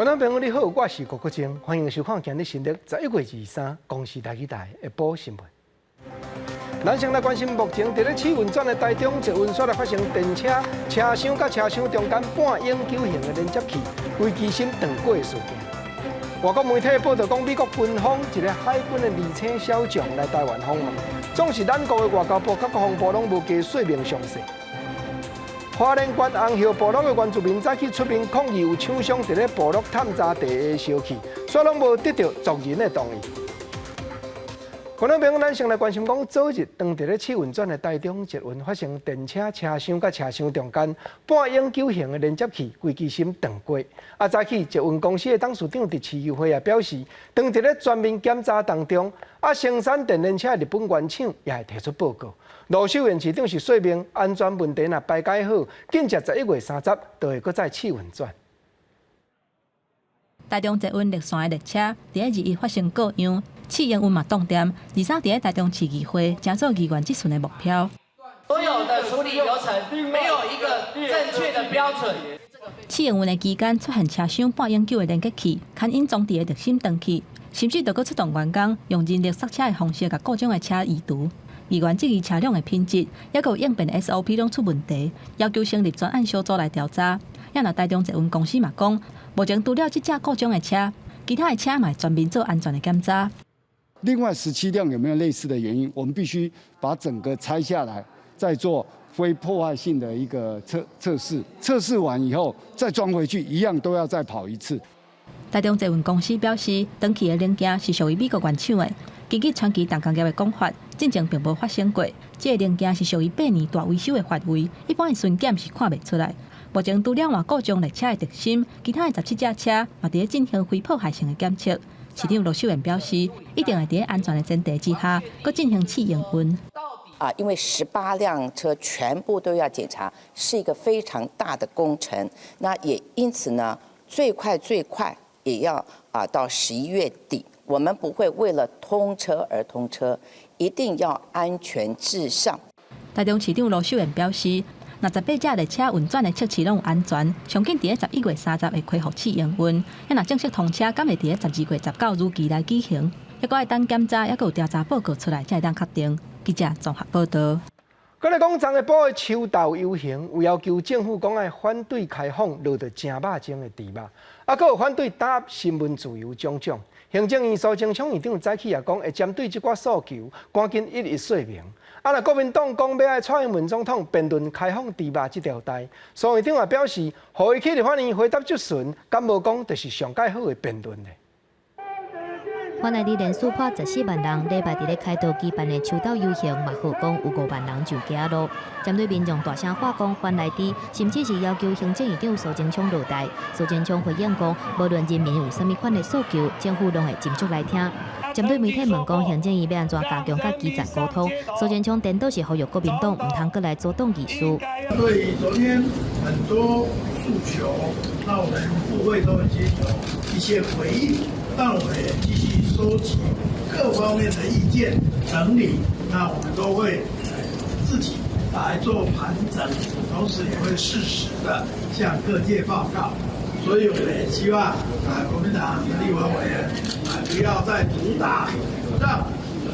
观众朋友你好，我是郭国正，欢迎收看今日新历11月23公视台台下晡新闻。咱先来关心目前伫咧试运转的台中捷运所来发生电车车厢甲车厢中间半永久性的连接器危机心断过的事件。外国媒体报道讲，美国军方一个海军的2星小将来台湾访问，总是咱国的外交部甲国防部拢无加说明详细。花莲县红叶部落的原住民早起出面抗议，有厂商伫咧部落探查地的烧气，所拢无得到族人的同意。观众朋友，咱先来关心讲，早日当伫咧试运转的台中捷运发生电车车厢甲车厢中间半永久性的连接器危机心断过。早起捷运公司的董事长伫市议会也表示，当伫咧全面检查当中，生产电联车的日本原厂也会提出报告。罗秀燕市长是说明，安全问题若排解好，紧接11月30就会搁再试运转。台中捷运绿线的列车伫2日发生故障，试营运嘛冻点。23伫台中市议会争做议员质询的目标。所有的处理流程没有一个正确的标准。试营运的期间出现车厢半永久的连接器牵引装置的特心断去，甚至就搁出动员工用人力刹车的方式，甲故障的车移除。议员质疑车辆的品质，也有应变的 SOP 拢出问题，要求成立专案小组来调查。也若台中捷运公司嘛讲，目前除了这架故障的车，其他的车嘛专门做安全的检查。另外17辆有没有类似的原因？我们必须把整个拆下来，再做非破坏性的一个测试。测试完以后再装回去，一样都要再跑一次。台中捷运公司表示，长期的零件是属于美国原厂的。根据传奇重工业的讲法，进前并无发生过。这个零件是属于8年大维修的范围，一般的巡检是看袂出来。目前除了换故障列车的特心，其他的17架车嘛伫咧进行非破坏性的检测。市长罗秀燕表示，一定会伫安全的前提之下，搁进行试营运。因为18辆车全部都要检查，是一个非常大的工程。那也因此呢，最快也要到11月底。我们不会为了通车而通车，一定要安全至上。台中市长罗秀燕表示，若18架列车运转的测试拢有安全，上紧伫咧11月30会恢复试营运。若正式通车，敢会伫咧12月19如期来举行。还阁爱等检查，还阁有调查报告出来才会当确定。记者综合报道。佮来讲，昨下晡的秋斗游行，有要求政府讲爱反对开放落着正肉精的猪肉，佮有反对打压新闻自由种种。行政院苏贞昌院长早起也讲，会针对这寡诉求，赶紧一一说明。若国民党讲要爱蔡英文总统辩论开放猪肉这条带，苏院长也表示，互伊去立法院回答质询，敢无讲就是上介好的辩论咧。原来日连续破14万人，礼拜伫咧开道举办的秋斗游行，嘛好讲有5万人上街路。针对民众大声喊讲反来猪，甚至是要求行政院长苏贞昌落台。苏贞昌回应讲，无论人民有甚物款的诉求，政府拢会斟酌来听。针对媒体问讲行政院要安怎加强甲基层沟通，苏贞昌颠倒是呼吁国民党唔通搁来阻挡议事。对昨天很多诉求，那我们部会都已经有一些回应，但我们也继续收集各方面的意见整理，那我们都会自己来做盘整，同时也会适时的向各界报告。所以我们也希望国民党的立法委员不要再主打让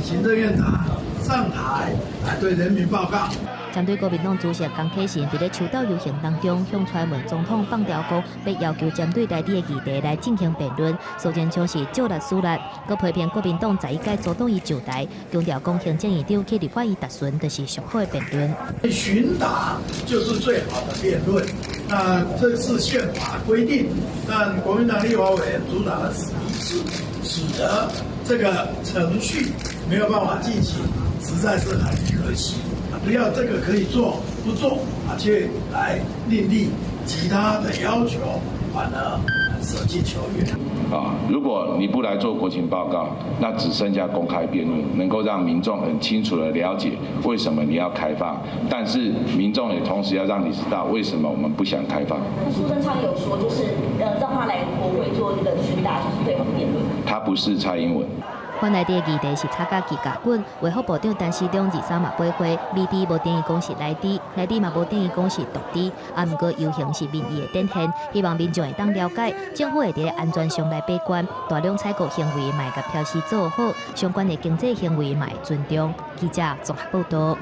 行政院长上台来对人民报告。针对国民党主席江启臣伫咧秋斗游行当中向蔡英文总统放条讲，要要求针对内地的议题来进行辩论，苏贞昌是照力输力，佮批评国民党在一届阻挡伊就台，强调讲行政院长去立法院答询就是上好的辩论。询答就是最好的辩论，那这是宪法规定，但国民党立法委员主打的使得这个程序没有办法进行，实在是很可惜。不要这个可以做不做却来另立其他的要求，反而舍近求远。如果你不来做国情报告，那只剩下公开辩论，能够让民众很清楚的了解为什么你要开放，但是民众也同时要让你知道为什么我们不想开放。苏贞昌有说，就是让他来国会做这个询答，就是对方辩论。他不是蔡英文。原来第二题是参加机甲滚，卫福部长陈时中23嘛背回，美猪无定义讲是内猪，内猪嘛无定义讲是毒猪，毋过游行是民意的展现，希望民众会当了解，政府会伫安全上来把关，大量采购行为嘛会甲标示做好，相关的经济行为嘛会尊重。记者综合报道。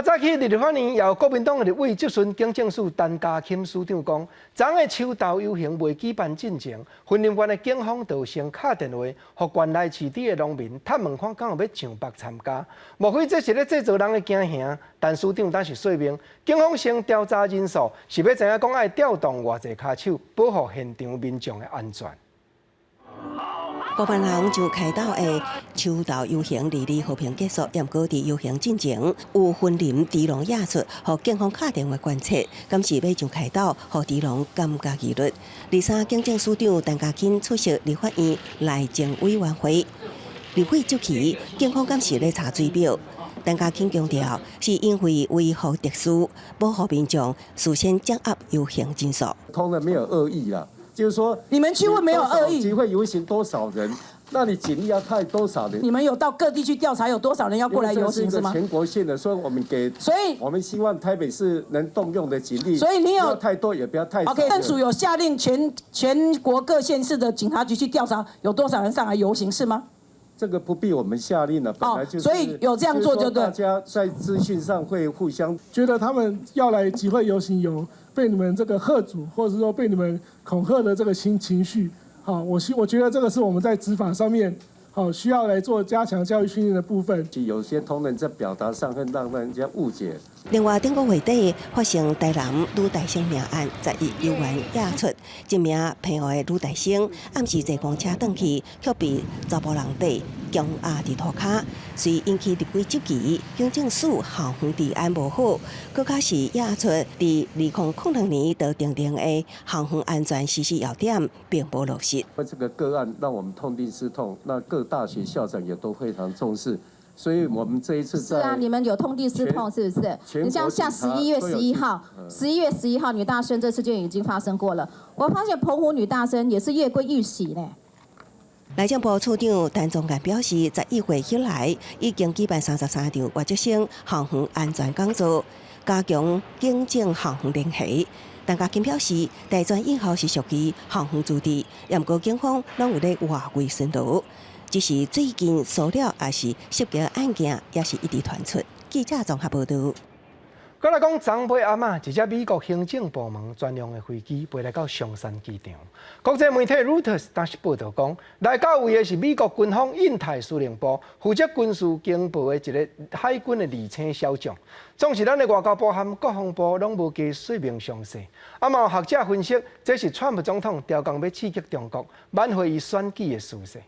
早起立法院由国民党的立委质询警政署陈家钦署长讲，昨个秋斗游行未举办进前，云林县的警方就先打电话，互原来市底的农民探问看敢有要上北参加。莫非这是咧制造人的惊吓？但署长当时说明，警方先调查人数，是要知影讲爱调动偌济骹手，保护现场民众的安全。部分人就开导的秋斗游行离离和平结束，也过伫游行进前有分林猪农野出，互警方打电话观察，敢是要上开导，互猪农减加纪律。23警政署长陈家钦出席立法院内政委员会，立委质疑警方敢是咧查水表。陈家钦强调，是因为维护特殊，保护民众，事先掌握游行人数。通的没有恶意啦。就是说，你们去问没有恶意？集会游行多少人？那你警力要派多少人？你们有到各地去调查有多少人要过来游行是吗？全国性的，所以我们给，所以我们希望台北市能动用的警力，所以你有不要太多，也不要太少。OK， 政署有下令全国各县市的警察局去调查有多少人上来游行是吗？这个不必我们下令了，本来就是。所以有这样做就对。大家在资讯上会互相觉得他们要来集会游行有被你们这个吓阻，或者是说被你们恐吓的这个情绪，好，我觉得这个是我们在执法上面，好需要来做加强教育训练的部分。有些同仁在表达上会让人家误解。另外，顶个月底发生台南女大生命案，11游园野出，一名配合的女大生暗时坐公车转去，却被查甫人底强压伫涂骹，虽引起立委质疑，警政署校园治安无好，搁较是野出伫2002年就定定的校园安全实施要点，并无落实。这个个案让我们痛定思痛，那各大学校长也都非常重视。所以我们这一次在是啊，你们有痛定思痛是不是？你像11月11号，11月11号女大生这事件已经发生过了。我发现澎湖女大生也是月桂玉玺呢。内政部处长陈宗彦表示，在1月以来已经举办33场外籍生校园安全讲座，加强警政校园联系。陈家钦表示，大专以后是属于校园驻地，也毋过警方拢有咧外围巡逻。只是最近塑料也是涉及案件，也是一直传出。记者综合报道。再来讲，昨晡暗暝，一只美国行政部门专用的飞机飞来到松山机场。国际媒体 Reuters 当时报道讲，来到位的是美国军方印太司令部负责军事情报的一个海军的二星小将。总是咱的外交部和国防部拢无加说明详细。嘛有学者分析，这是川普总统调工要刺激中国挽回伊选举的势势。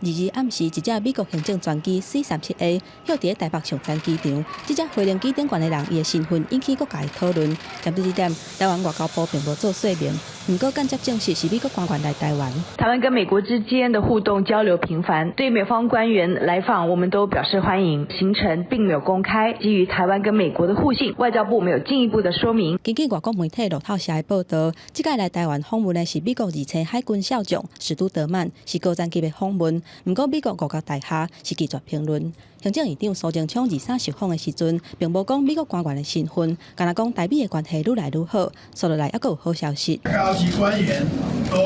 22暗时，一只美国行政专机 C-37A 落伫台北松山机场。这只飞行机顶悬的人，伊的身份引起各界讨论。针对这点，台湾外交部并无做说明。不过间接证实是美国官员来台湾。台湾跟美国之间的互动交流频繁，对美方官员来访，我们都表示欢迎。行程并没有公开，基于台湾跟美国的互信，外交部没有进一步的说明。根据外国媒体路透社的报道，这届来台湾访问的是美国2星海军少将史都德曼，是高层级的访问。不过美国国家大厦是拒绝评论。行政院长苏贞昌23受访的时阵，并无讲美国官员的身份，干那讲台美的关系愈来愈好。说落来，还佫有好消息。高级官员都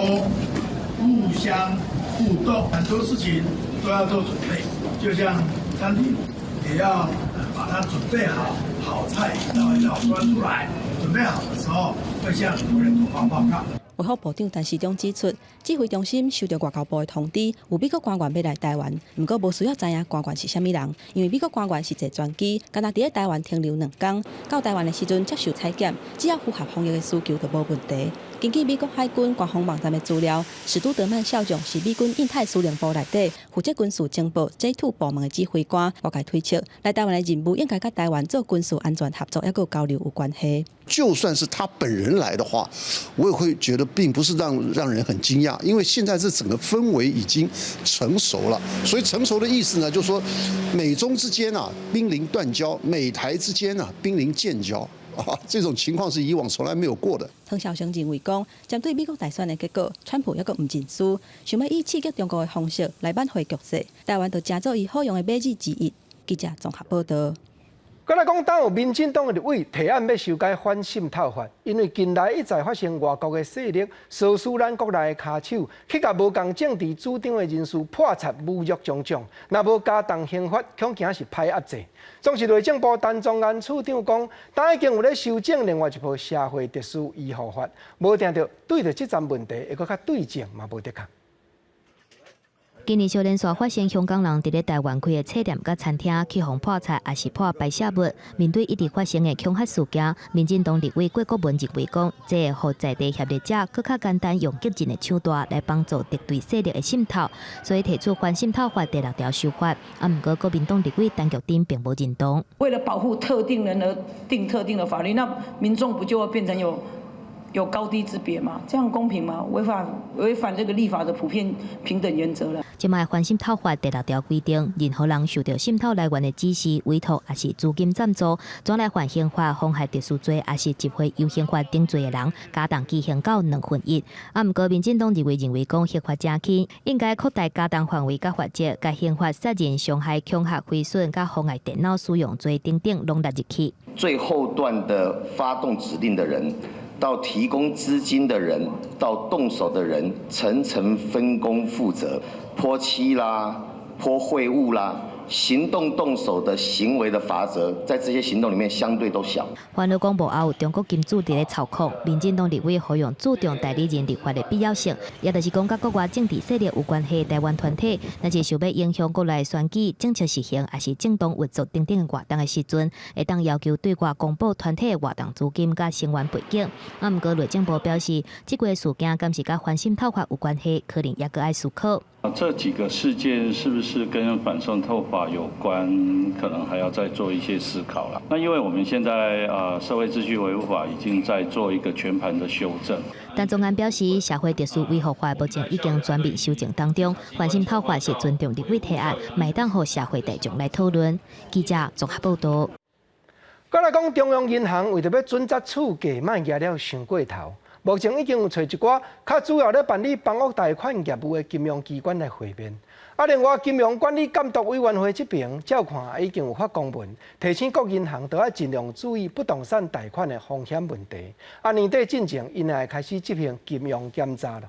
互相互动，很多事情都要做准备，就像餐厅也要把它准备好，好菜一道一道端出来，准备好的时候会向国人同胞报告。卫福部长陈时中指出，指挥中心收到外交部的通知，有美国官员要来台湾，不过无需要知影官员是虾米人，因为美国官员是坐专机，敢若伫咧台湾停留2天，到台湾的时阵接受采检，只要符合防疫的需求就无问题。根据美国海军官方网站的资料，史都德曼少将是美军印太司令部内底负责军事情报 J2 部门的指挥官，外界推测来台湾的任务应该跟台湾做军事安全合作，还有交流有关系。就算是他本人来的话，我也会觉得并不是让人很惊讶，因为现在这整个氛围已经成熟了。所以成熟的意思呢，就是说美中之间啊濒临断交，美台之间啊濒临建交。这种情况是以往从来没有过的。唐绍雄认为讲，针对美国大选的结果，川普抑阁唔认输，想要以刺激中国的方式来挽回局势。台湾就加做伊好用的马字之一。记者综合报道。再来讲，当有民进党的立委提案要修改反渗透法，因为近来一再发生外国的势力唆使咱国内的骹手，去甲无共政治主张的人士破贼侮辱种种，若无加重刑罚，恐惊是歹压制。总是内政部陈宗安处长讲，当已经有咧修正另外一部社会特殊医护法，无定着对着这站问题会搁较对症嘛无得确。今年少年所发现香港人伫咧台湾开的册店甲餐厅去互破财，也是破白写物。面对一直发生的恐吓事件，民进党立委郭国文认为讲，这会互在地协力者更较简单用激进的手段来帮助敌对势力的渗透，所以提出反渗透法第6条修法。不过国民党立委陈菊珍并无认同。为了保护特定人而定特定的法律，那民众不就会变成有高低之别吗？这样公平吗？违反这个立法的普遍平等原则了。即卖反渗透法第6条规定，任何人受到渗透来源的指示、委托，也是资金赞助，转来犯刑法妨害特殊罪，也是集会由刑法定罪的人，加重其刑到1/2。不过民进党认为讲刑罚真轻，应该扩大加重范围甲法则，甲刑罚杀人、伤害、恐吓、毁损、甲妨碍电脑使用罪等等拢纳入去。最后段的发动指令的人，到提供资金的人，到动手的人，层层分工负责，泼漆啦、泼秽物啦，行动动手的行为的罚则，在这些行动里面相对都小。反而公布后，中国金主伫咧操控，民进党立委呼吁注重代理人立法的必要性，也就是讲甲国外政治势力有关系的台湾团体，若是想要影响国内选举、政策实行，还是政党运作等等的活动的时阵，会当要求对外公布团体的活动资金甲成员背景。不过内政部表示，这个事件敢是甲反渗透法有关系，可能也搁爱思考。这几个事件是不是跟反渗透法有关？可能还要再做一些思考了。那因为我们现在社会秩序维护法已经在做一个全盘的修正。陈宗安表示，社会特殊维护法目前已经全面修正当中，反渗透法是尊重立委提案，麦当互社会大众来讨论。记者综合报道。再来讲，中央银行为着要准则处价卖压了上过头。目前已经有找一寡较主要咧办理房屋贷款业务的金融机关来会面。另外，金融管理监督委员会这边照看已经有发公文，提醒各银行都要尽量注意不动产贷款的风险问题。年底进前，因也会开始执行金融检查了。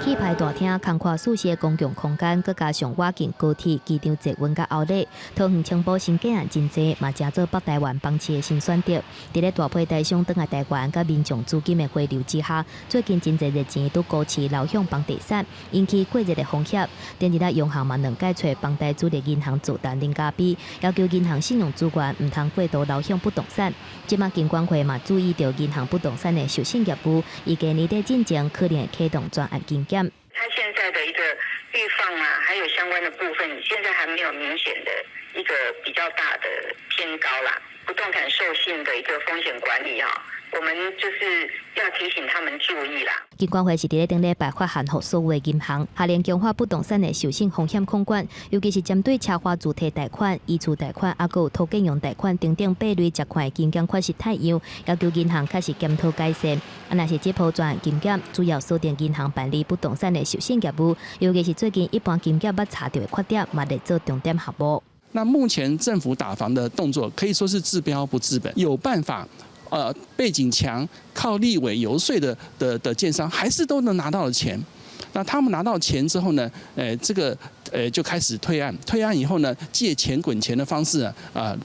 气派大厅空旷舒适的公共空间，佮加上瓦镜高铁、机场捷运甲outlet，桃园青埔新建案真济，嘛正做北台湾房市的新选择。伫咧大批台商倒来台湾，甲民众资金的回流之下，最近真济热钱都高市流向房地产，引起过热的风险。电日央行嘛两改找房贷主力银行做单零加币，要求银行信用资源唔通过度流向不动产。即马金管会嘛注意到银行不动产的授信业务，预计年底进前可能会启动专案精检。它现在的一个预放啊，还有相关的部分，现在还没有明显的一个比较大的偏高啦。不动产授信的一个风险管理啊，我们就是要提醒他们注意啦。金管会是伫咧顶礼拜发函予所有的银行，下令强化不动产的授信风险控管，尤其是针对车花主体贷款、移除贷款，还有土建用贷款等等8类借款的金检确实太阳，要求银行开始检讨改善。若是这波专案金检主要锁定银行办理不动产的授信业务，尤其是最近一般金检捌查到的缺点，嘛得做重点项目。那目前政府打房的动作可以说是治标不治本，有办法，背景强，靠立委游说的建商还是都能拿到钱。那他们拿到钱之后呢，这个就开始推案，推案以后呢，借钱滚钱的方式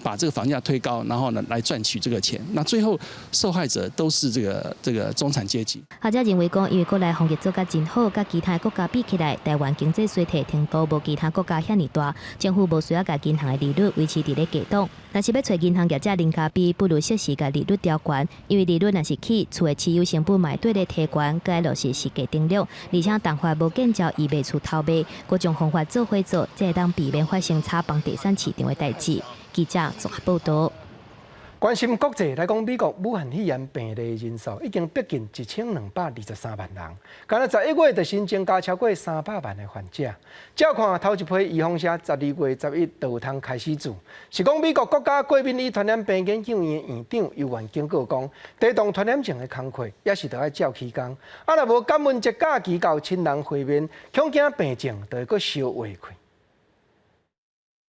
把这个房价推高，然后呢来赚取这个钱。那最后受害者都是这个中产阶级。学者认为讲，因为国内防疫做甲真好，甲其他国家比起来，台湾经济衰退程度无其他国家遐尼大，政府无需要甲银行的利率维持伫咧低档。若是要找银行业者零加币，不如适时甲利率调悬，因为利率若是起，厝的持有成本嘛对咧提悬，该落实时价定量，而且淡化无见照伊卖出头卖，各种方法做伙做，才会当避免发生炒房地产市场的代志。记者综合报道。关心国际来讲，美国武汉肺炎病例人数已经逼近1223万人，今日11月就新增加超过300万的患者。照看头一批预防社12月11就有通开始做，是讲美国国家过敏与传染病研究院院长尤元警告讲，带动传染性的工课也是得爱照起工，若无感恩节假期到亲人会面，恐惊病症就会阁烧坏去。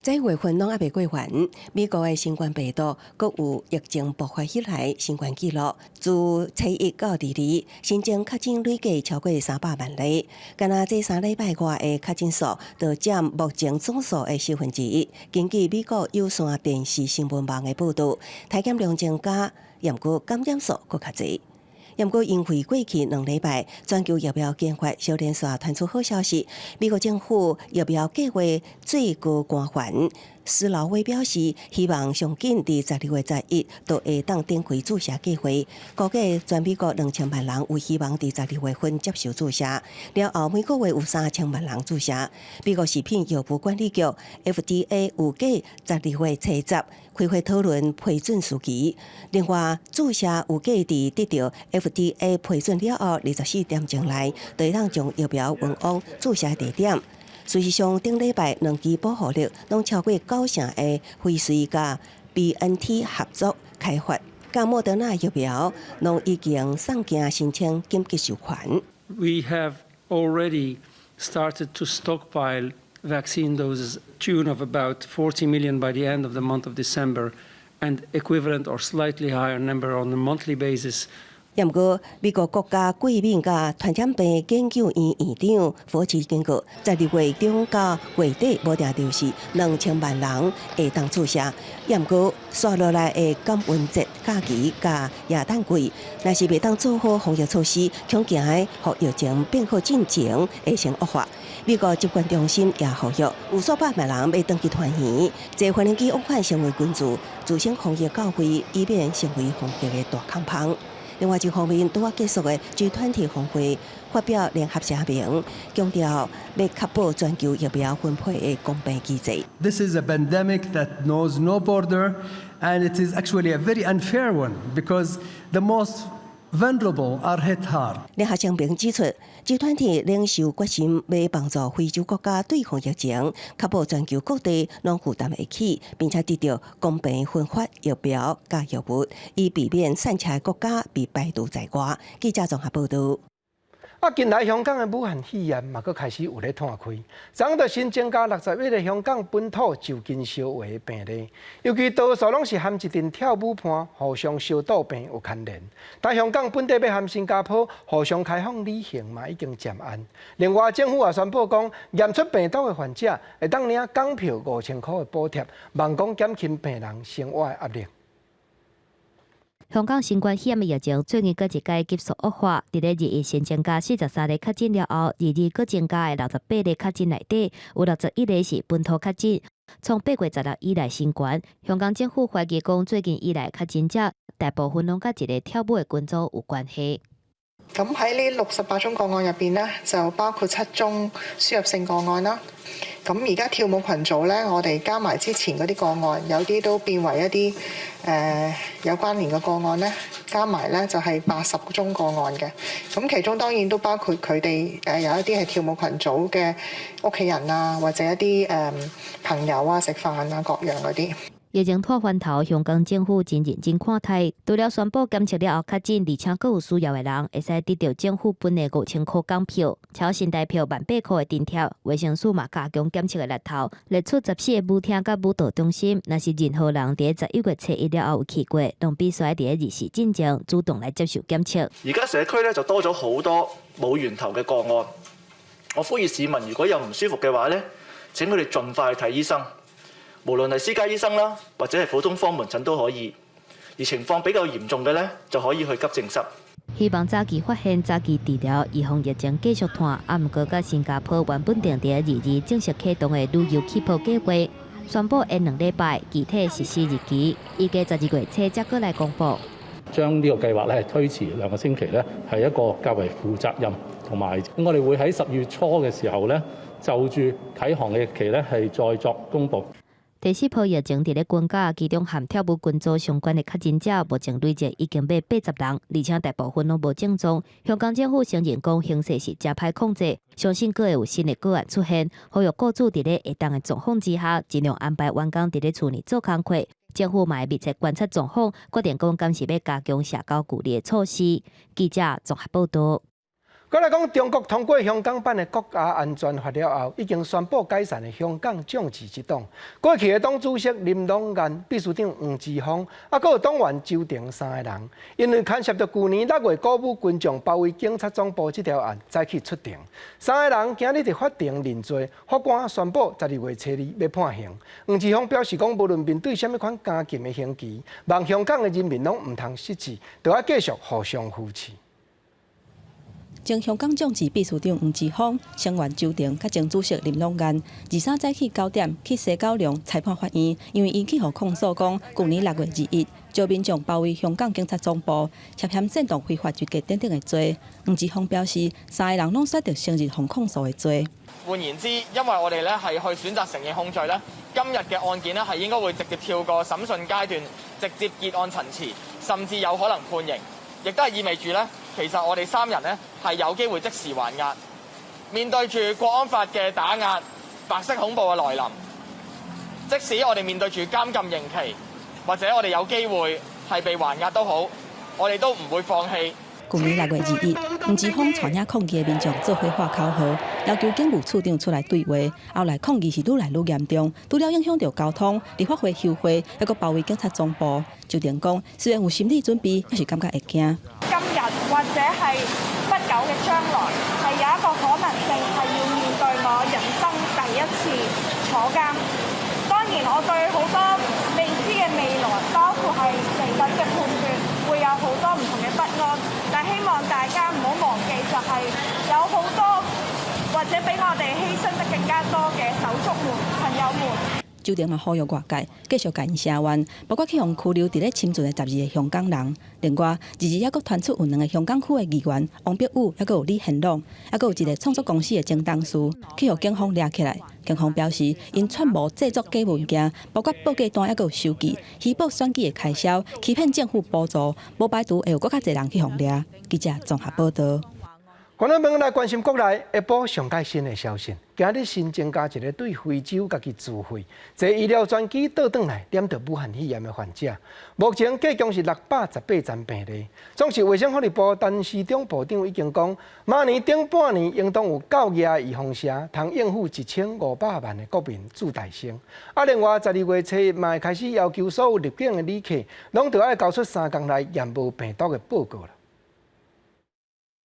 在月份拢还未过完，美国的新冠病毒各有疫情爆发以来新冠纪录，自7月到22新增确诊累计超过300万例，敢若这3礼拜外的确诊数，就占目前总数的1/10。根据美国有线电视新闻网的报道，体检量增加，验过感染数搁较侪。不过，因为过去2礼拜，全球疫苗研发小连续传出好消息，美国政府疫苗计划最高官员施劳威表示，希望上紧伫12月11就会当展开注射计划。估计全美国2000万人有希望伫12月份接受注射，了后每个月有3000万人注射。美国食品药物管理局 FDA 预计12月7日开会讨论批准时期。另外，注射预计伫得到 FDA 批准了后24点钟内，就会当将疫苗运往注射地点。事实上，顶礼拜2支保护力拢超过90%的辉瑞甲 BNT 合作开发，甲莫德纳疫苗拢已经送件申请紧急授权。We have already started to stockpile vaccine doses, tune of about 40 million by the end of the month of December, and equivalent or slightly higher number on a monthly basis. 不过，美国国家过敏甲传染病研究院院长福奇警告，12月中到月底无定就是2000万人会当注射。不过，刷落来的感恩节假期甲元旦季，若是未当做好防疫措施，恐惊互疫情变好进程会成恶化。美国疾管中心也呼吁，有数百万人要登记团圆，坐飞行机往返成为君主，自身防疫到位，以免成为防疫的大空棚。另外一方面，拄啊结束的 G20 峰会发表联合声明，强调要确保全球疫苗分配的公平机制。This is a pandemic that knows no border, and it is actually a very unfair one because the most vulnerable are hit hard. 联合声明指出，G20 领袖决心要帮助非洲国家对抗疫情，确保全球各地拢负担得起，并且得到公平分发疫苗甲药物，以避免散车国家被排除在外。记者综合报道。近来香港的武汉肺炎嘛，佫开始有咧探开，昨就新增加61个香港本土受惊烧化的病例，尤其多数拢是含一阵跳舞伴互相烧肚病有牵连。但香港本地要含新加坡互相开放旅行嘛，已经渐安。另外，政府也宣布讲，验出病毒的患者会当领港票5000块的补贴，望讲减轻病人生活的压力。香港新冠肺炎疫情最近搁一届急速恶化，伫咧2日新增加43例确诊了后，2日搁增加的68例确诊内底，有61例是本土确诊。从8月16日以来新冠，香港政府怀疑讲最近以来确诊者大部分拢甲一个跳舞的群组有关系。咁喺呢68宗個案入邊呢，就包括7宗輸入性個案啦。咁而家跳舞群組咧，我哋加埋之前嗰啲個案，有啲都變為一啲有關聯嘅個案咧，加埋咧就係80宗個案嘅。咁其中當然都包括佢哋有一啲係跳舞群組嘅屋企人啊，或者一啲朋友啊食飯啊各樣嗰啲。疫情拖翻頭，香港政府真認真看待，除了宣布檢測了後確診，而且閣有需要的人會使得到政府本的5000塊港票，超新台票1,800塊的津貼。衛生署嘛加強檢測的力頭，列出14個舞廳甲舞蹈中心，若是任何人喺11月7日了後有去過，都必須喺第一日時進前主動來接受檢測。而家社區咧就多咗好多冇源頭嘅個案，我呼籲市民如果有唔舒服嘅話咧，請佢哋盡快去睇醫生。無論係私家醫生啦，或者係普通科門診都可以。而情況比較嚴重嘅呢，就可以去急症室。希望早期發現、早期治療，預防疫情繼續拖。不過，甲新加坡原本定喺2日正式啟動嘅旅遊起步計劃，宣布延2禮拜，具體實施日期預計12月7日再來公佈。將呢個計劃咧推遲2個星期咧，係一個較為負責任，同埋我哋會喺10月初嘅時候咧，就住啟航嘅日期咧係再作公佈。第4波疫情伫咧军甲，其中含跳舞群组相关的确诊者，目前累计已经要80人，而且大部分拢无症状。香港政府承认讲形势是真歹控制，相信阁会有新的个案出现。呼吁雇主伫咧适当的状况之下，尽量安排员工伫咧厝内做工课。政府嘛会密切观察状况，决定讲敢是要加强社交距离的措施。记者综合报道。再来讲，中国通过香港版的国家安全法了后，已经宣布解散的香港众志一党。过去的党主席林龙岩、秘书长黄之锋，还有党员周庭3个人，因为牵涉到去年6月鼓舞群众包围警察总部这条案，再去出庭。3个人今日伫法庭认罪，法官宣布12月初2要判刑。黄之锋表示讲，无论面对什么款加刑的刑期，望香港的人民拢唔通失志，都要继续互相扶持。前香港众志秘书长黄之锋、成员周庭，甲前主席林龙岩，23早起9点去西九龙裁判法院，因为因去互控诉讲，去年6月2日，招民众包围香港警察总部，涉嫌煽动非法集结等等的罪。黄之锋表示，3个人拢选择承认控诉的罪。換言之，因為我哋咧係去選擇承認控罪咧，今日嘅案件咧係應該會直接跳過審訊階段，直接結案陳詞，甚至有可能判刑。亦都係意味住咧，其實我哋3人咧係有機會即時還押。面對住國安法嘅打壓、白色恐怖嘅來臨，即使我哋面對住監禁刑期，或者我哋有機會係被還押都好，我哋都唔會放棄。去年6月2日，黃之鋒帶領抗議的民眾做伙畫口號，要求警務處長出來對話。後來抗議是愈來愈嚴重，除了影響到交通、立法會休會，還佫包圍警察總部。周庭講，雖然有心理準備，還是感覺會驚。今日或者係不久嘅將來，係有一個可能性係要面對我人生第一次坐監。當然，我對好多未知嘅未來，包括係嚟緊嘅判斷，會有好多唔同嘅不安。但希望大家唔好忘記，就係有好多或者比我哋犧牲得更加多嘅手足們、朋友們。周庭嘛呼籲外界繼續甲因聲援，包括去互拘留佇咧深圳嘅12個香港人。另外，2日還佫傳出有2個香港區嘅議員王必武，還佫有李顯龍，還佫有一個創作公司嘅總董事，去互警方抓起來。警方表示，因串謀製作假物件，包括報價單還佫有收據，虛報選舉嘅開銷，欺騙政府補助，無排除會有佫較濟人去互抓。記者綜合報道。觀眾朋友來關心國內一波上蓋新的消息，今日新增加一個對非洲家己自費，坐醫療專機倒轉來染到武漢肺炎的患者，目前計共是618宗病例。總是衛生福利部陳時中部長已經講，明年頂半年應當有9億預防車，通應付1500萬的國民自大生。另外12月初嘛會開始要求所有入境的旅客，攏都要交出3天內驗無病毒的報告啦。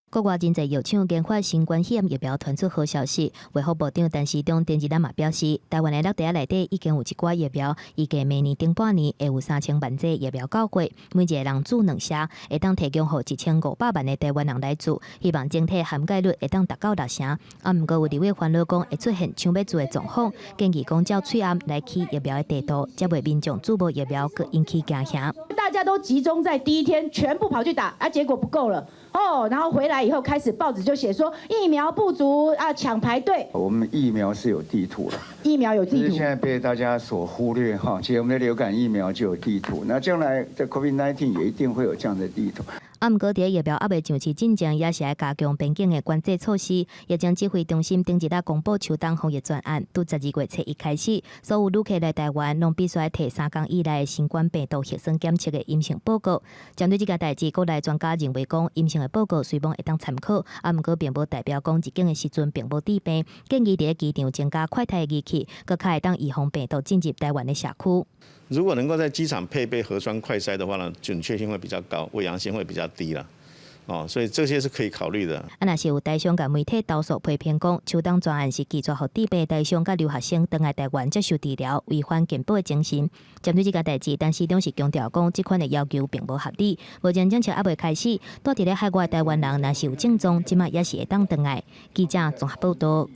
國外真濟藥廠研發新冠肺炎疫苗傳出好消息，衛福部長陳時中前日嘛表示，台灣的6地內底已經有一寡疫苗，預計明年頂半年會有3000萬劑疫苗到貨，每一個人注2劑，會當提供予1500萬的台灣人來注，希望整體涵蓋率會當達到60%。毋過有立委煩惱講會出現搶要注的狀況，建議講照催暗來起疫苗的地圖，才袂民眾注無疫苗，佮引起驚嚇。大家都集中在第一天，全部跑去打，結果不夠了。然後回來以後開始報紙就寫說疫苗不足啊，搶排隊。我們疫苗是有地圖的，疫苗有地圖，只是現在被大家所忽略哈。其實我們的流感疫苗就有地圖，那將來的 COVID-19 也一定會有這樣的地圖。毋過，啲疫苗還未上市進程，也是要加強邊境的管制措施。疫情指揮中心頂一日公布秋冬防疫專案，從12月初1開始，所有旅客來台灣，攏必須要提3天以內的新冠病毒核酸檢測的陰性報告。針對這個代誌，國內專家認為講，陰性的報告雖然會當參考，毋過並無代表講入境的時陣並無治病。建議喺機場增加快篩的儀器，佮較會當預防病毒進入台灣的社區。如果能夠在機場配備核酸快篩的話呢，準確性會比較高，偽陽性會比較低啦。所以這些是可以考慮的。若是有台商甲媒體投訴批評講，秋冬專案是寄託予治病台商甲留學生回來台灣接受治療，違反健保的精神。針對這個代誌，陳時中是強調講，這款的要求並無合理。目前政策還未開始，住佇咧海外台灣人若是有症狀，即馬也是會當回來。記者綜合報道。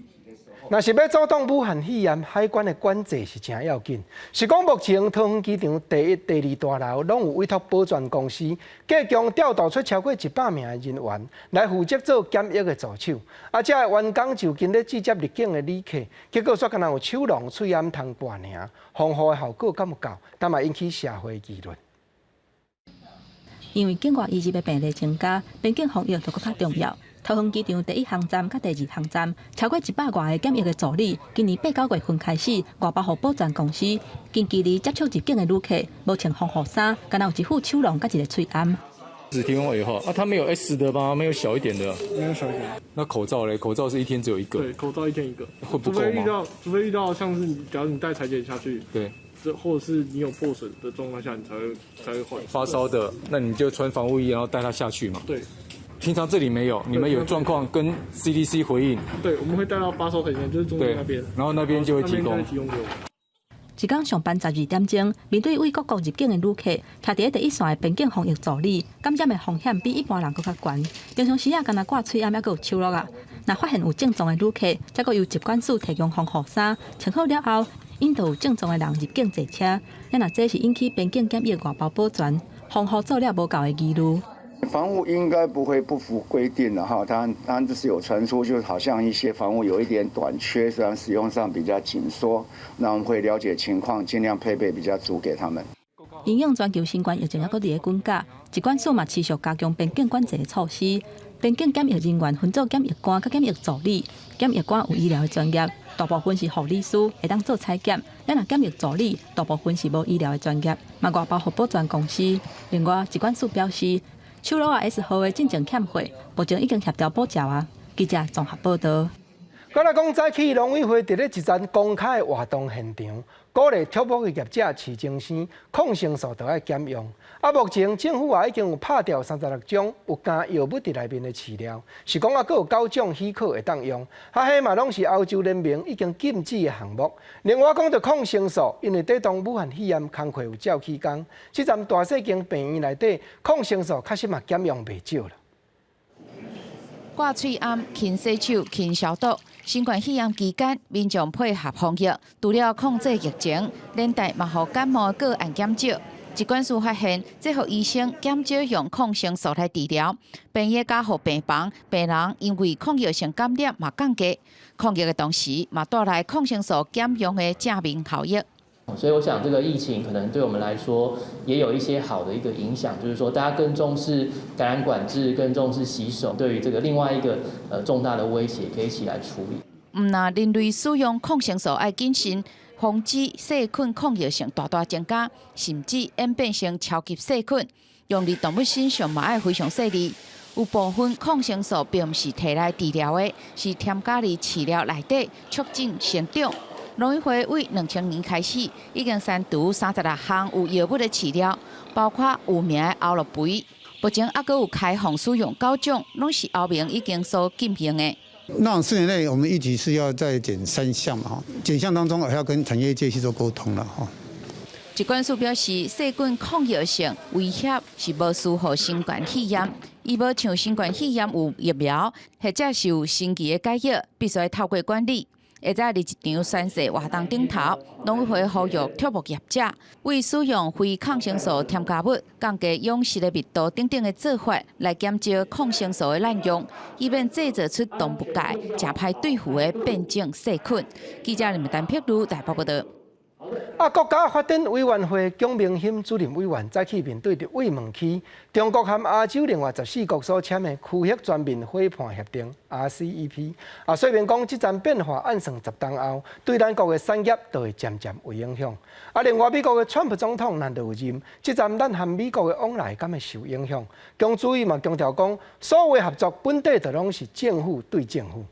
若是要阻挡武汉肺炎，海关的管制是真要紧。是讲目前桃园机场第一、第二大楼拢有委托保全公司，计共调度出超过100名的人员来负责做检疫的助手。这个员工就今日直接入境的旅客，结果却敢若有手浪、喙炎通半尔，防护的效果敢有够，但嘛引起社会议论。因为境外移入的病例增加，边境防疫就更加重要。桃园机场第一航站甲第二航站超过100外个检疫的助理，今年8、9月份开始外包予保全公司，近距离接触入境的旅客，无穿防护衫，敢若有一副手笼甲一个喙罨。只提供尾号啊，它没有 S 的吗？没有小一点的？没有小一点。那口罩嘞？口罩是一天只有一个。对，口罩一天一个。会不够吗？除非遇到像是假如你带裁剪下去，对，或者是你有破损的状况下，你才会换。发烧的，那你就穿防护衣，然后带它下去嘛。对。平常这里没有，你们有状况跟 CDC 回应。对，我们会带到发烧台前，就是中间那边，然后那边就会提供给我们。一天上班12点钟，面对为各国入境的旅客，徛伫第一线的边境防疫助理，感染的风险比一般人更较悬。平常时敢若挂喙罨，还佫有手落啊。若发现有症状的旅客，则佫由疾管署提供防护衫，穿好了后，引导有症状的人入境坐车。若这是引起边境检疫外包保全，防护做了无够的疑虑。防护应该不会不符规定的哈，当然这是有传出，就好像一些防护有一点短缺，虽然使用上比较紧缩，那我们会了解情况，尽量配备比较足给他们。因应全球新冠疫情还佫伫咧滚价，疾管署嘛持续加强边境管制的措施。边境检疫人员分做检疫官佮检疫助理，检疫官有医疗的专业，大部分是护理师，会当做采检；若检疫助理，大部分是无医疗的专业，嘛外包予保全公司。另外，疾管署表示，手螺S 号的进境欠货，目前已经协调补缴啊。记者综合报道。我来讲，早起农委会伫咧一站公开的活动现场，鼓励畜牧业者饲精生，抗生素都要减用。目前政府已经有拍掉36种有加药物伫内面的饲料，是讲佫有9种许可会当用，迄嘛拢是欧洲联盟已经禁止的项目。另外讲到抗生素，因为对同武汉肺炎工课有照起工，这站大细间病院内底抗生素确实嘛减用袂少了。挂喙罨、勤洗手、勤消毒。新冠肺炎期间，民众配合防疫，除了控制疫情，连带嘛互感冒个案减少。疾管署发现，这互医生减少用抗生素来治疗，病业加互病房病人因为抗疫性感染嘛降低。抗疫的同时，嘛带来抗生素减用的正面效益。所以我想，这个疫情可能对我们来说也有一些好的一个影响，就是说大家更重视感染管制，更重视洗手，对于这个另外一个重大的威胁，可以一起来处理。那人类使用抗生素要谨慎，防止细菌抗药性大大增加，甚至演变成超级细菌。用于动物身上嘛要非常细腻。有部分抗生素并不是摕来治疗的，是添加伫饲料内底，促进成长。农委会为2000年开始，已经删除36项有药物的饲料，包括有名的欧乐肥。目前还佫有开放使用9种，拢是欧盟已经所禁用的。那4年内，我们预计是要再减3项嘛，哈，减项当中还要跟产业界去做沟通了，哈。疾管署表示，细菌抗药性威胁是无适合新冠肺炎，伊无像新冠肺炎有疫苗，或者是有新奇的解药，必须要透过管理。会在日一场宣誓活动顶头，农委会呼吁畜牧业者为使用非抗生素添加物、降低养殖的密度等等的做法，来减少抗生素的滥用，以免制造出动物界真歹对付的变种细菌。记者林丹碧如台北报道。国家发展委员会蒋明鑫主任委员早起面对着慰问区，中国和亚洲另外14国所签的区域全面伙伴协定 RCEP， 说明讲这阵变化按算10年后，对咱国的产业都会渐渐有影响。另外美国的川普总统难得有任，这阵咱和美国的往来敢会受影响。强注意嘛，强调讲，所有的合作本地就拢是政府对政府。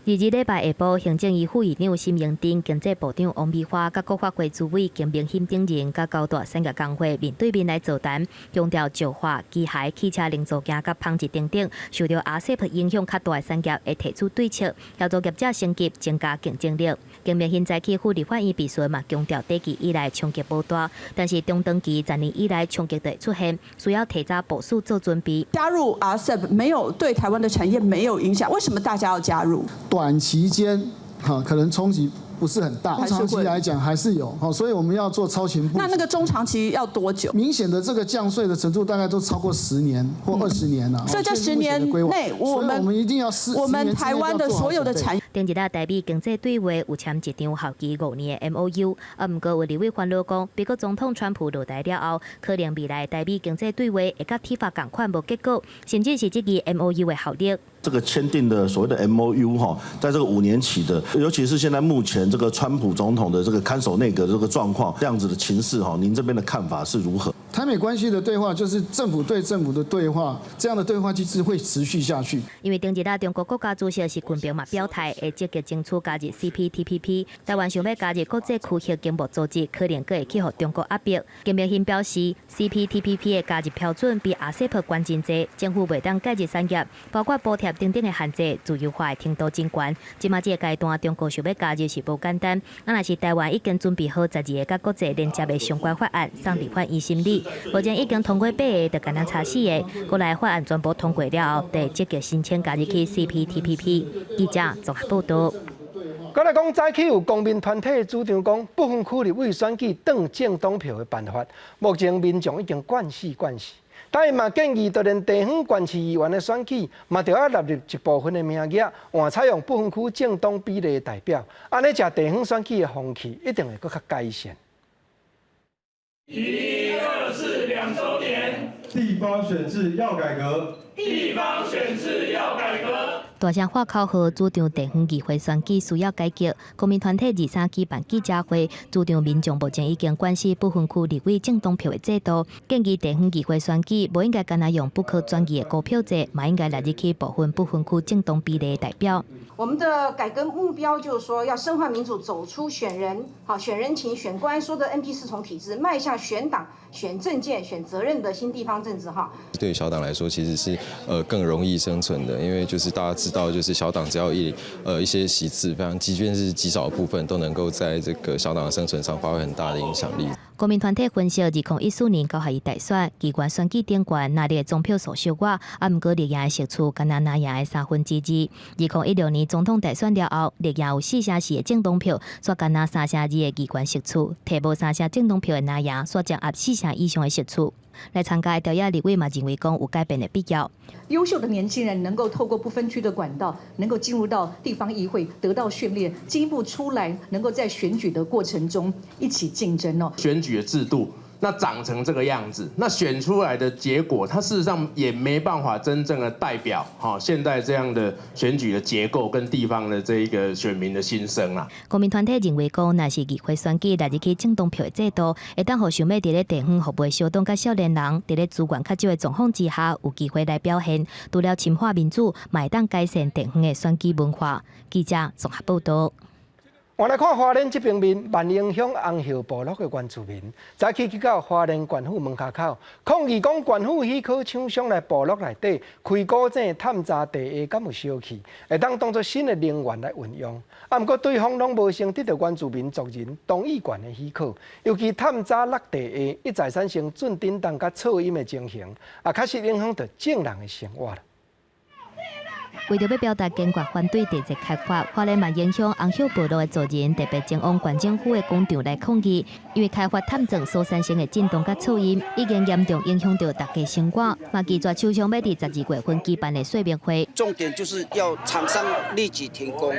日礼拜下晡，行政院副院长沈荣津、经济部长王美花、甲国发会主委金明鑫等人，甲高大产业工会面对面来座谈，强调石化、机械、汽车零组件、甲纺织等等，受到 RCEP 影响较大的产业，会提出对策，协助业者升级、增加竞争力。金明鑫早起赴立法院闭询嘛，强调短期以来冲击无大，但是中长期10年以来冲击会出现，需要提早部署做准备。加入 RCEP 没有对台湾的产业没有影响，为什么大家要加入？短期间可能冲击不是很大，长期来讲还是有，所以我们要做超前部署。那个中长期要多久？明显的这个降税的程度大概都超过10年或20年了。所以在10年内，我们一定要我们台湾的所有的产业。顶一日台美经济对话有签一张效期5年的 MOU， 不过有立委烦恼讲，美国总统川普落台了后，可能未来台美经济对话会甲铁法同款无结果，甚至是这个 MOU 的效力。这个签订的所谓的 MOU 在这个5年期的，尤其是现在目前这个川普总统的这个看守内阁的这个状况，这样子的情势您这边的看法是如何？台美关系的对话就是政府对政府的对话，这样的对话机制会持续下去。因为顶一日中国国家主席习近平嘛表态，会积极争取加入 CPTPP， 台湾想要加入国际区域经贸组织，可能阁会去互中国压迫。金明欣表示 ，CPTPP 的加入标准比 RCEP 关真济，政府袂当介入产业，包括补贴等等的限制，自由化的程度真悬。即马这个阶段，中国想要加入是无简单。若是台湾已经准备好12个甲国际连接的相关法案，送立法院审理。目前已经通过8个，就简单查4个。国内法案全部通过了后，得积极申请加入去 CPTPP。记者综合报道。再来讲，早起有公民团体主张讲，不分区立委选举当政党票的办法，目前民众已经惯死。但伊嘛建议，就连地方县市议员的选举，嘛就要纳入一部分的名额，换采用不分区政党比例的代表，安尼这地方选举的风气一定会更较改善。1242周年，地方选制要改革。大声话口号主张地方议会选举需要改革，公民团体23举办记者会，主张民众目前已经关心不分区立委政党票的制度，建议地方议会选举不应该单单用不可转移的高票制，嘛应该纳入去部分不分区政党比例的代表。我们的改革目标就是说，要深化民主，走出选人、选人情、选官说的 NP4重体制，迈向选党、选政见、选责任的新地方政治对于小党来说，其实是更容易生存的，因为就是大家知道，就是小党只要一些席次，非常即便是极少的部分，都能够在这个小党的生存上发挥很大的影响力。公民团体分析，2014年高下议大选，机关选举顶悬，拿的总票数小寡，不过立赢的席次敢若拿赢的2/3。2016年总统大选了后，立赢有4/4的政党票，却敢若3/2的机关席次，提无3/3政党票的拿赢，却掌握4/3以上的席次。来参加的调查立委嘛认为讲有改变的必要。优秀的年轻人能够透过不分区的管道，能够进入到地方议会得到训练，进一步出来，能够在选举的过程中一起竞争选举的制度那长成这个样子，那选出来的结果，它事实上也没办法真正的代表现在这样的选举的结构跟地方的这一个选民的心声啦。公民团体认为讲，若是议会选举纳入去政党票的制度，会当互想要伫咧地方服务的小党甲少年人，伫咧资源较少的状况之下，有机会来表现。除了深化民主，嘛会当改善地方的选举文化。记者综合报道。我来看花莲这边面，万英乡红叶部落的原住民，早起去到花莲县府门口抗议讲县府许可厂商来部落内底开古井探查地下敢有烧气，会当当作新的能源来运用。不过对方拢无成得到原住民族人同意权的许可，尤其探查落地下一再产生准叮当甲噪音的情形，确实影响到众人的生活了。为着要表达坚决反对地质开发，花莲万英乡红叶部落的族人特别前往县政府的广场来抗议，因为开发探证所产生的震动甲噪音，已经严重影响到大家生活。嘛，拒绝厂商要伫12月份举办的说明会。重点就是要厂商立即停工，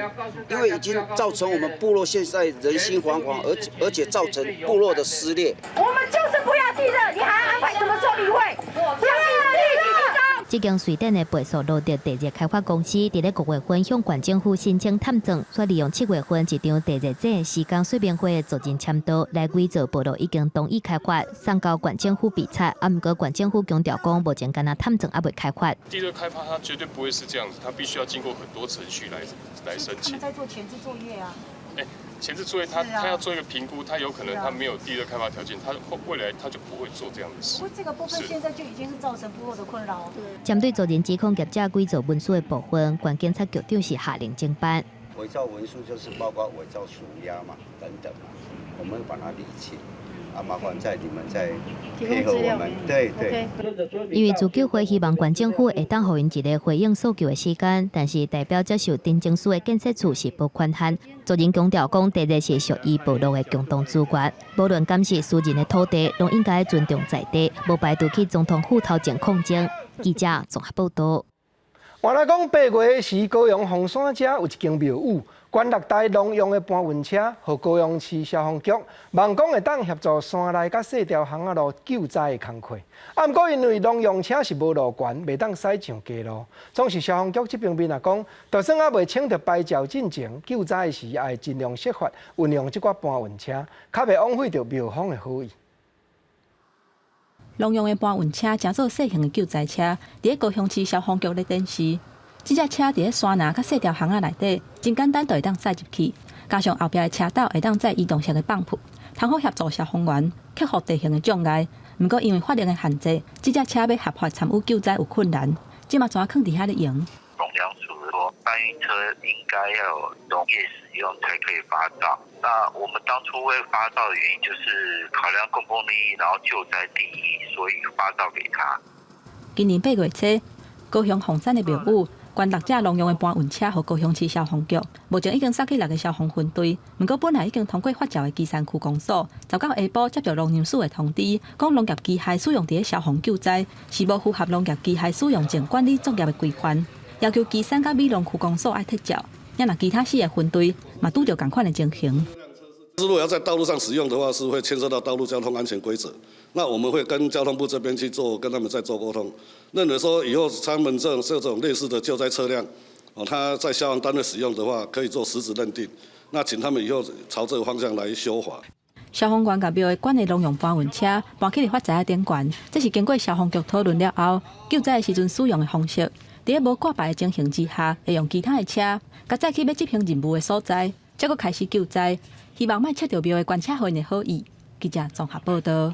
因为已经造成我们部落现在人心惶惶，而且造成部落的撕裂。我们就是不要地热，你还安排什么说明会？不要立即停工。这间水电的倍数落地地质开发公司，伫咧5月份向县政府申请探证，却利用7月份一场地热井施工说明会的族人签到来伪造部落已经同意开发，送到县政府比赛。不过县政府强调讲，目前干那探证还未开发。地热开发它绝对不会是这样子，它必须要经过很多程序来申请。他们在做前置作业啊。前置作业他要做一个评估，他有可能他没有地热开发条件，他未来他就不会做这样的事。不过这个部分现在就已经是造成部落的困扰。针对族人指控业者伪造文书的部分，县警察局长是下令侦办。伪造文书就是包括伪造属押嘛等等嘛，我们把它理清。麻烦你们再配合我们。对。因为自救会希望县政府会当予因一个回应诉求的时间，但是代表接受镇政署的建设处是无宽限。族人强调讲，地是属于部落的共同资源，无论敢是私人的土地，拢应该尊重在地，无排除去总统府头前抗争。记者综合报道。原来讲8月时，高雄凤山遮有一间庙宇，关6台农用的搬运车，和高雄市消防局望讲会当协助山内甲细条巷仔路救灾的工作。啊，不过因为农用车是无路权，袂当驶上街路，总是消防局这边也讲，就算还未请到牌照进前，救灾时也会尽量设法运用这款搬运车，较袂枉费到庙方的好意。农用的搬运车正做小型的救灾车，伫高雄市消防局咧展示。这只车伫山林甲细条巷仔内底，真简单就会当驶入去。加上后壁的车斗会当载移动式的泵浦，通好协助消防员克服地形的障碍。不过因为法令的限制，这只车要合法参与救灾有困难，即嘛怎啊放伫遐咧用？农粮署说，搬运车应该要有农业使用才可以发照。那我们当初会发照的原因就是考量公共利益，然后救灾第一，所以发照给他。今年8月初，高雄凤山的庙宇关6只农用的搬运车，和高雄市消防局目前已经送去6个消防分队。不过本来已经通过发照的基山区公所，早到下晡接到农业署的通知，讲农业机械使用伫消防救灾是无符合农业机械使用前管理作业的规范，要求基山甲美浓区公所爱撤照。也若其他4个分队嘛拄着同款的情形。如果要在道路上使用的话，是会牵涉到道路交通安全规则。那我们会跟交通部这边去做，跟他们再做沟通。认为说以后他们这种类似的救灾车辆，他在消防单位使用的话，可以做实质认定。那请他们以后朝这个方向来修法。消防员甲庙的管的农用搬运车搬去立法材的顶悬，这是经过消防局讨论了后，救灾的时阵使用的方式。伫无挂牌的情形之下，会用其他的车，甲载去要执行任务的所在，才阁开始救灾。希望莫切到庙的关车员的好意。记者综合报道。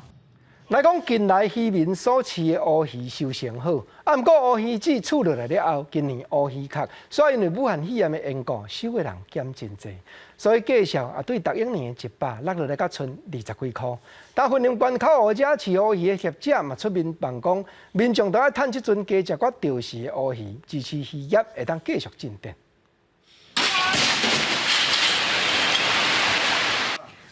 来讲，近来渔民所饲的乌鱼收成好，啊，不过乌鱼子处落来了后，今年乌鱼壳所因为武汉肺炎的缘故，收的人减真济，所以价销也对逐一年100落落来，甲剩20几块。但云林关口乌者饲乌鱼的业者嘛出面办讲，民众都要趁这阵加食较钓时的乌鱼，支持渔业会当继续进展。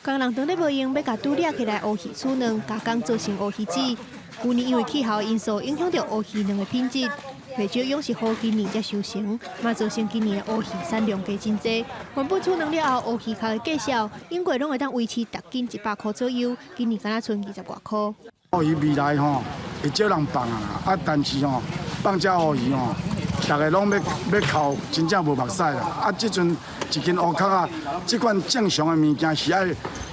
工人当咧无用，要甲拄掠起来乌鱼储卵，加工做成乌鱼子。旧年因为气候因素影响到乌鱼卵的品质，袂少勇士好今年才收成，嘛造成今年的乌鱼产量加真济。原本储卵了后，乌鱼壳的价销应该拢会当维持逐斤100块左右，今年敢若剩20外块。乌鱼未来会少人放啊，但是放只乌鱼大家拢要靠真正无目屎啦。即阵一斤乌壳啊，即款正常的物件是爱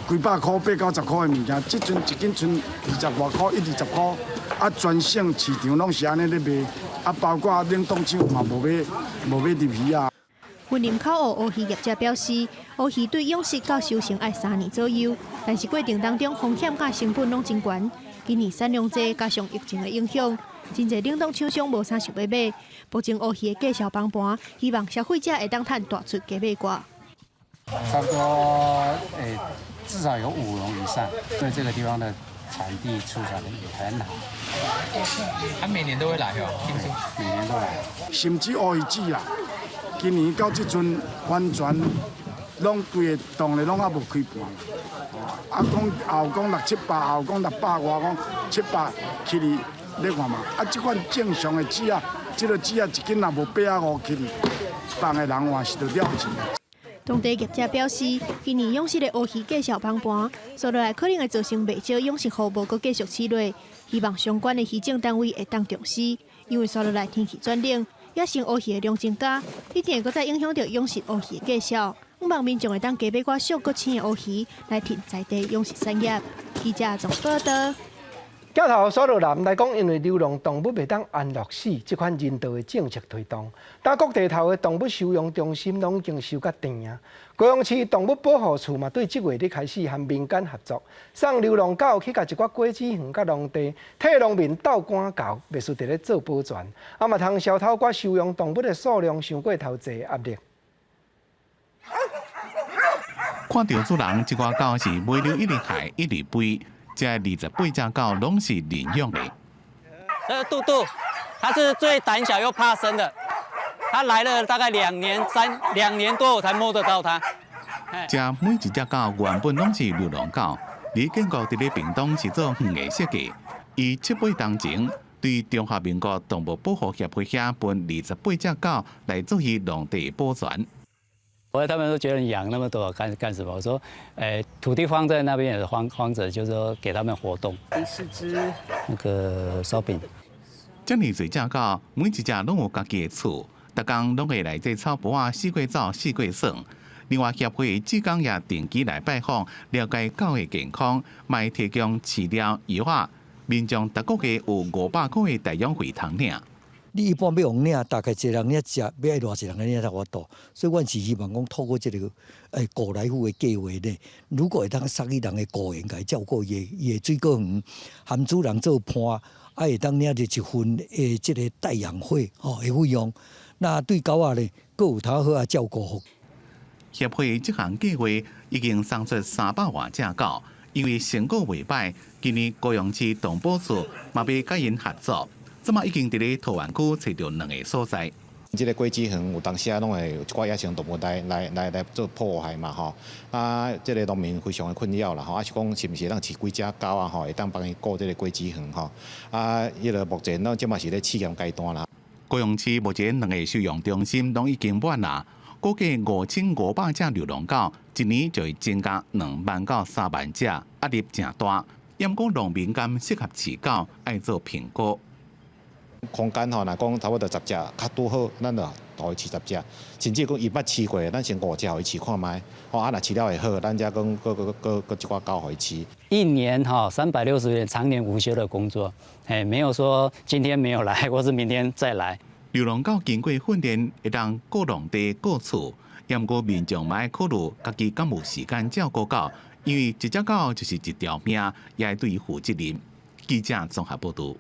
几百块、8、90块的物件，即阵一斤剩20外块、20块。全省市场拢是安尼咧卖，包括冷冻厂嘛无要入鱼啊。云林口乌鱼业者表示，乌鱼对养殖到收成要3年左右，但是过程当中风险甲成本拢真悬。今年产量济，加上疫情的影响，真侪冷冻厂商无啥想要买，保证乌鱼的价销帮盘，希望消费者会当赚大出加买挂。差不多至少有5笼以上，对这个地方的产地出产的也很好。他每年都会来哦，听说每年都来。甚至乌鱼子啊，今年到这阵完全拢规个档咧拢还无开盘。讲后讲600-700，后讲600，我讲700起哩，你看嘛。即款正常的纸啊，这个纸啊一斤也无850起哩，放的人话是着了钱。当地业者表示，今年养殖的乌鱼价销帮盘，所落来可能会造成袂少养殖户无阁继续饲落，希望相关的渔政单位会当重视，因为所落来天气转冷，野生乌鱼的量增加，一定会阁再影响到养殖乌鱼的价销。希望民众会当加买寡俗阁青的乌鱼来挺在地养殖产业。记者综合报道。镜头所落南来讲，因为流浪动物袂当安乐死，这款人道的政策推动，但各地头的动物收容中心拢已经收甲定啊。高雄市动物保护处嘛，对这月咧开始和民间合作，送流浪狗去甲一寡果子园甲农地，替农民斗赶狗，袂输伫咧做保全，啊嘛通消透寡收容动物的数量伤过头济压力。看到主人一寡狗是每日一直害一直吠。这28只狗拢是领养的。这个杜杜，它是最胆小又怕生的，它来了大概2年多，我才摸得到它。这每一只狗原本拢是流浪狗，李建国伫咧屏东是做园艺设计，伊7八年前对中华民国动物保护协会遐分28只狗来做去农地保全。他们都觉得养那么多干什么？我说，土地荒在那边也是荒着，就是说给他们活动。第4只那个烧饼。这么侪只狗，每一只拢有家己的厝，逐工拢会来这草坡啊四过走四过耍。另外，协会志工也定期来拜访，了解狗的健康，卖提供饲料、药啊。民众逐个月有500块的代养费通领。你一般要用领，大概一人领食，要爱偌济人领才有度。所以，阮是希望讲透过这个古来户的计划呢，如果会当送伊人的雇员来照顾伊的水果园，含主人做伴，会当领着1份的这个代养费的费用。那对狗仔呢，佫有头好啊照顾。协会这项计划已经送出300多只狗，因为成果未歹，今年高雄市动保处嘛要甲因合作。这么已经伫咧桃园区找到2个所在。这个果子园有当时啊，拢会有一寡野生动物来做破坏嘛吼。这个农民非常的困扰啦吼。是讲是毋是当饲几只狗啊吼，会当帮伊顾这个果子园吼。迄个目前咱即嘛是咧试验阶段啦。高雄市目前2个收容中心拢已经满啦，估计5500只流浪狗，一年就会增加2万到3万只，压力真大。因讲农民敢适合饲狗，爱做评估。空间吼，若讲差不多10只，较拄好，咱就带伊饲10只。甚至讲伊捌饲过，咱先5只互伊饲看卖。若饲了会好，咱才讲搁一寡狗互伊饲。1年360天常年无休的工作，没有说今天没有来，或是明天再来。流浪狗经过训练，会当顾农地、顾厝，不过民众嘛爱考虑家己敢有时间照顾狗，因为一只狗就是一条命，也要对伊负责任。记者综合报道。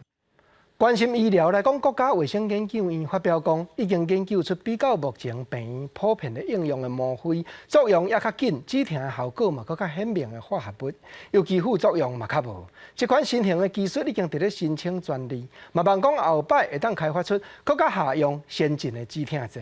关心医疗来讲，国家卫生研究院发表讲，已经研究出比较目前病院普遍的应用的吗啡作用也较紧，止疼的效果嘛搁较显明的化合物，尤其副作用嘛较无。这款新型的技术已经伫咧申请专利，嘛望讲后摆会当开发出更加下用先进的止疼剂。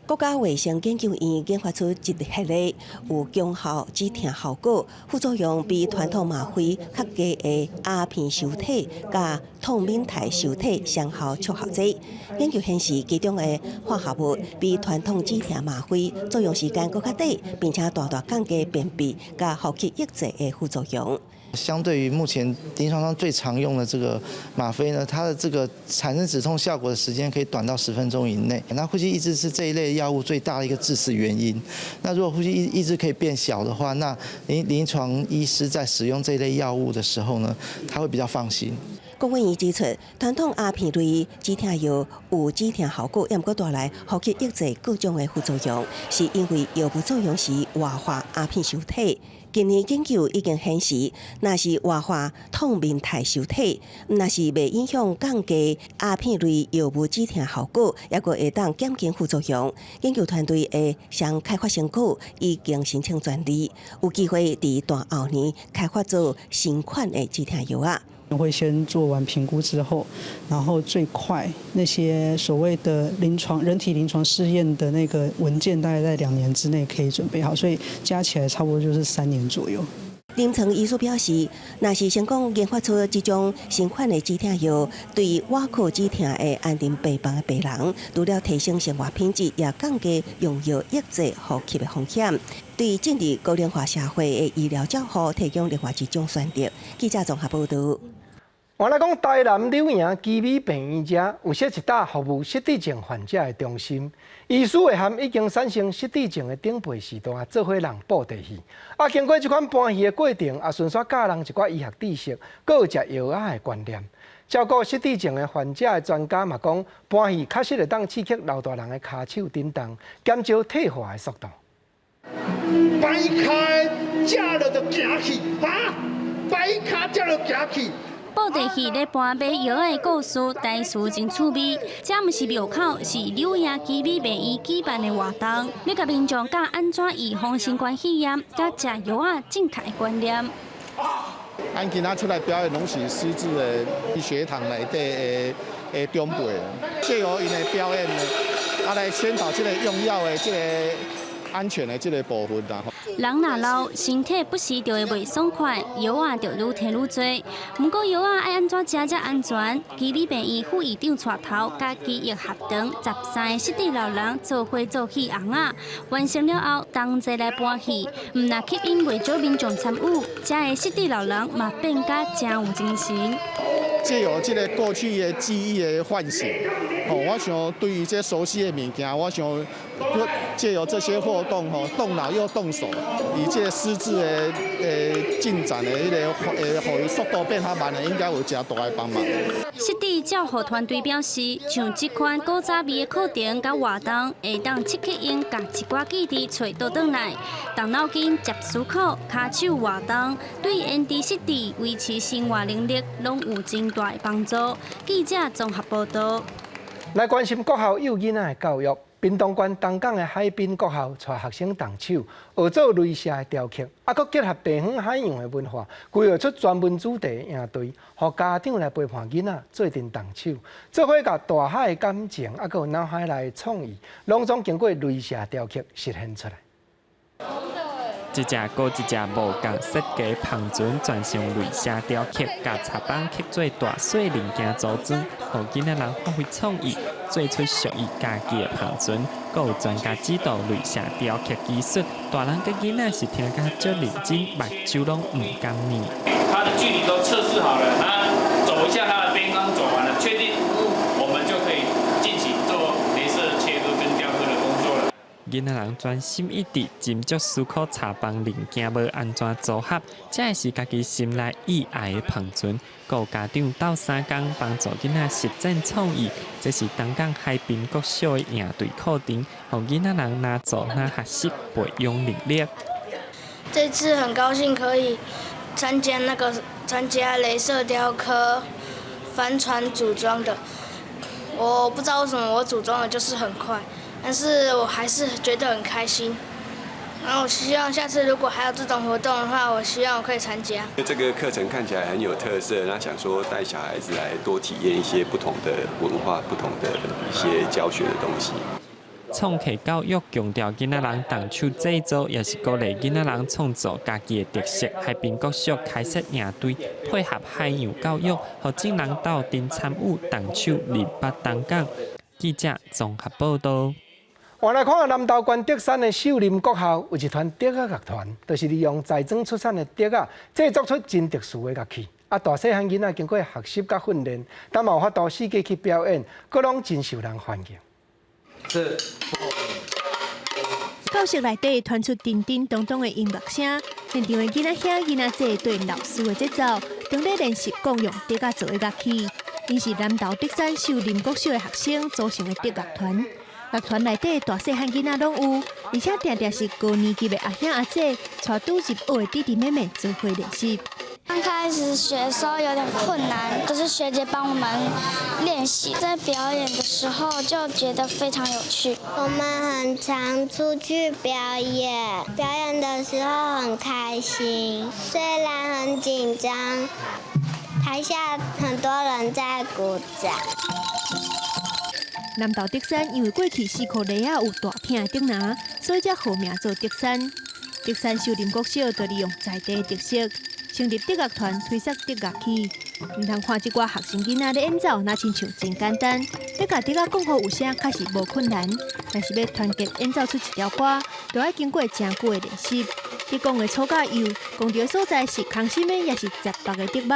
国家卫生研究院研发出一系列有功效止疼效果、副作用比传统吗啡较低的阿片受体加痛敏肽受体双效促效剂。研究显示，其中的化合物比传统止疼吗啡作用时间更较短，并且大大降低便秘加呼吸抑制的副作用。相对于目前临床上最常用的这个吗啡呢，它的这个产生止痛效果的时间可以短到10分钟以内。那呼吸抑制是这一类药物最大的一个致死原因。那如果呼吸抑制可以变小的话，那临床医师在使用这一类药物的时候呢，他会比较放心。顾问医指出，传统阿片类止疼药有止疼效果，也毋过带来呼吸抑制各种的副作用，是因为药物作用时活化阿片受体。今年研究已经显示，若是活化痛敏肽受体，若是未影响降低阿片类药物止疼效果，也个会当减轻副作用。研究团队的相开发成果已经申请专利，有机会伫大后年开发做新款的止疼药啊。会先做完评估之后，然后最快那些所谓的人体临床试验的那个文件，大概在2年之内可以准备好，所以加起来差不多就是3年左右。临床医师表示，若是成功研发出这种新款的止疼药，对于瓦克止疼的安定病房的病人，除了提升生活品质，也降低用药抑制呼吸的风险，对进入高龄化社会的医疗照护提供另外一种选择。记者综合报道。原来讲，台南柳营基美病院遮有设一搭服务失智症患者的中心，医师会含已经产生失智症的长辈时代做伙人布地戏。经过这款搬戏的过程，顺续教人一寡医学知识，搁有食药仔的观念。照顾失智症的患者的专家嘛讲，搬戏确实会当刺激老大人的骹手震动，减少退化的速度。摆骹食了就行去，摆骹食了行去。布袋戏咧搬卖药的故事，台词真趣味。这毋是庙口，是柳营基美病院举办的活动，要甲民众教安怎预防新冠肺炎，甲食药仔正确的观念。咱今仔出来表演拢是师资的学堂内底的长辈，借由因的表演呢，来宣导这个用药的这个安全的这个部分啦。人若老，身体不时就会袂爽快，药啊就愈摕愈多。不过药啊爱安怎食才安全？基美病院副院长带头，甲基药学堂13个失智老人做伙做戏红啊，完成了后，同齐来搬戏，毋若吸引袂少民众参与，这个失智老人嘛变甲真有精神。借由这个过去的记忆的唤醒，我想对于这熟悉的物件，我想借由这些活动，动脑又动手，以这个失智的进展的迄个，互伊速度变较慢的，应该有真大的帮忙。失智照护团队表示，像这款古早味的课程甲活动，会当刺激因甲一寡记忆找倒转来，动脑筋、接思考、骹手活动，对延迟失智、维持生活能力，拢有真大的帮助。记者综合报道。来关心国校幼囡仔的教育。屏东县东港的海滨国校，带学生动手学做雷射的雕刻，佮结合地方海洋的文化，规划出专门主题的营队，予家长来陪伴囡仔做阵动手，做伙甲大海的感情，佮有脑海内的创意，拢总经过雷射雕刻实现出来。一只搁一只无共设计喷泉，全上雷射雕刻，甲插板刻做大小零件组装，互囡仔人发挥创意，做出属于家己的喷泉。佮有专家指导雷射雕刻技术，大人佮囡仔是听甲足认真，目睭拢唔甘眠。它的距离都测试好了，它走一下它的边框，走完了，确定我们就可以进行做雷射切割跟雕刻的工作了。囡仔人专心一致，斟酌思考插棒零件要安怎组合，这会是家己心内意爱的喷泉。有家长斗3工帮助囡仔实践创意，这是东港海滨国小的营队课程，让囡仔人哪做哪学习培养能力。这次很高兴可以参加雷射雕刻帆船组装的，我不知道为什么我组装的就是很快，但是我还是觉得很开心。然后我希望下次如果还有这种活动的话，我希望我可以参加。这个课程看起来很有特色，那想说带小孩子来多体验一些不同的文化、不同的一些教学的东西。创客教育强调囡仔人动手制作，也是鼓励囡仔人创造家己的特色。海滨国小开设营队，配合海洋教育，让众人斗阵参与动手立北东港。记者综合报道。换来看南投县竹山的秀林国校有一团竹仔乐团，就是利用在庄出产的竹仔制作出真特殊的乐器。大细汉囡仔经过学习甲训练，当有法度世界去表演，佫拢真受人欢迎。教室内底传出叮叮咚咚的音乐声，现场的囡仔兄囡仔姐对老师的节奏，正在练习共用竹仔做的乐器。因是南投竹山秀林国小的学生组成的竹乐团。乐团内底大细汉囡仔拢有，而且常常是高年级的阿兄阿姐带拄入学的弟弟妹妹做伙练习。刚开始学的时候有点困难，可是学姐帮我们练习，在表演的时候就觉得非常有趣。我们很常出去表演，表演的时候很开心，虽然很紧张，台下很多人在鼓掌。南投竹山因为过去4颗梨仔有大片的竹篮，所以才号名做竹山。竹山秀林国小就利用在地的特色，成立竹乐团推广竹乐器。唔通看这寡学生囡仔咧演奏，那亲像真简单。要甲竹仔讲好有声，确实无困难，但是要团结演奏出一条歌，就要经过真久的练习。你讲的粗甲幼，讲到的所在是空心的，也是杂白的竹木。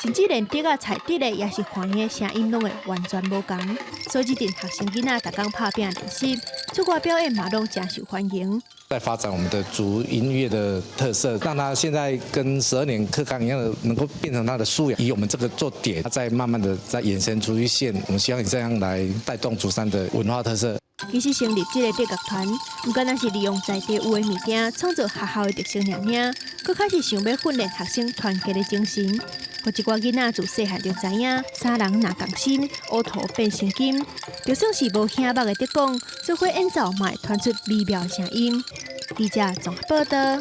甚至连竹仔踩地的，也是欢喜的声音，拢会完全无同。所以这阵学生囡仔逐工拍拼练习，出国表演嘛，拢真受欢迎。在发展我们的竹音乐的特色，让它现在跟12年课纲一样的，能够变成它的素养，以我们这个做点，它再慢慢的再延伸出一线。我们希望这样来带动竹山的文化特色。其实成立这个竹乐团，不单单是利用在地有的物件，创造学校的特色尔尔，佫开始想要训练学生团结的精神。有一寡囡仔自细汉就知影，三人若同心，乌土变成金。就算是无听捌的竹讲，做伙演奏嘛会传出美妙的声音。记者综合报道。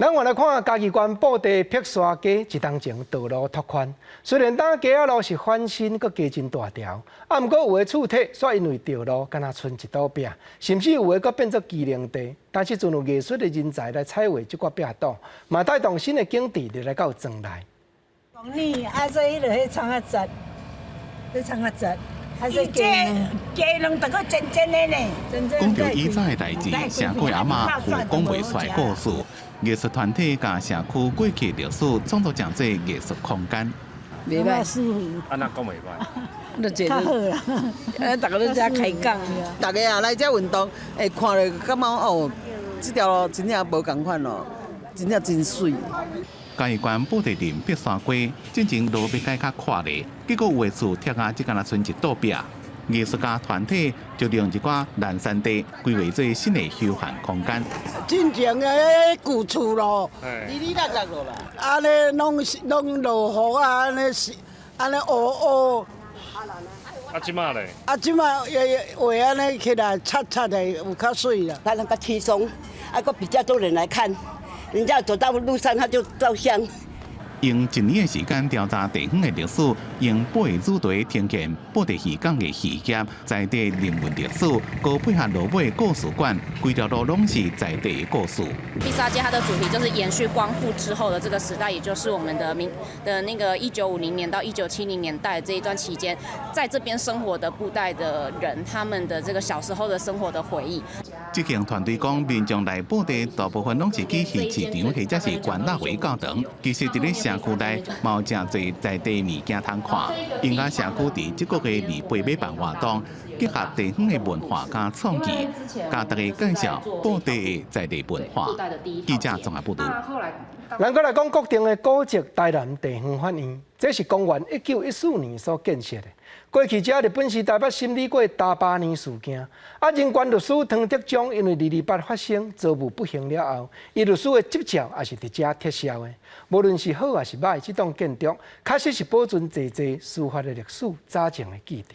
咱我来看嘉义县布袋碧沙街一冬前道路拓宽，虽然当街仔路是翻新，搁加真大条，毋过有的厝体煞因为道路敢若剩一堵壁，甚至有的搁变作机能地。但是，阵有艺术的人才来彩绘这块壁挡，嘛带动新的景致来到庄内。你啊，所以就迄创啊折，迄创啊折，啊所以鸡卵得个真的呢，真正。讲到以前的代志，社区阿嬷有讲袂出的故事。艺术团体甲社区过去历史创作真济艺术空间。袂歹，安那讲袂歹。较好啦，大家都在开讲，大家啊来遮运动，会看了感觉哦，这条路真正无共款咯，真正真水。嘉义县布袋镇碧沙街进前路要改较宽咧，结果有的厝拆啊，只敢若剩一堵壁。艺术家团体就利用一寡烂山地规划做新的休闲空间。进前的旧厝咯，哩啦啦咯啦，安尼拢落雨啊，安尼乌。啊，即马咧？啊，即马画安尼起来擦擦的，有较水啦。他那个轻松，个比较多人来看，人家走到路上他就照相。用1年的时间调查地方的历史，用布的主题呈现布袋戏港的戏业，在地人文历史，高配合路尾故事馆，规条路拢是在地的故事。碧沙街它的主题就是延续光复之后的这个时代，也就是我们的那个1950年到1970年代这一段期间，在这边生活的布袋的人，他们的这个小时候的生活的回忆。这间团队讲，民众来布袋大部分拢是去戏市场或者是关大会教堂，其实伫咧社区内嘛有真侪在地物件通看。因家社区伫这个月28尾办活动，结合地方的文化加创意，甲大家介绍布袋的在地文化。记者综合报道。咱过来讲国定的古迹台南地方法院，这是公元1914年所建设的。过去这日本时台北审理过大巴年事件，人权律师唐德忠因为228发生遭遇不幸了后，伊律师的执照也是伫这撤销的。无论是好还是歹，这栋建筑确实是保存济司法的历史早前的记忆。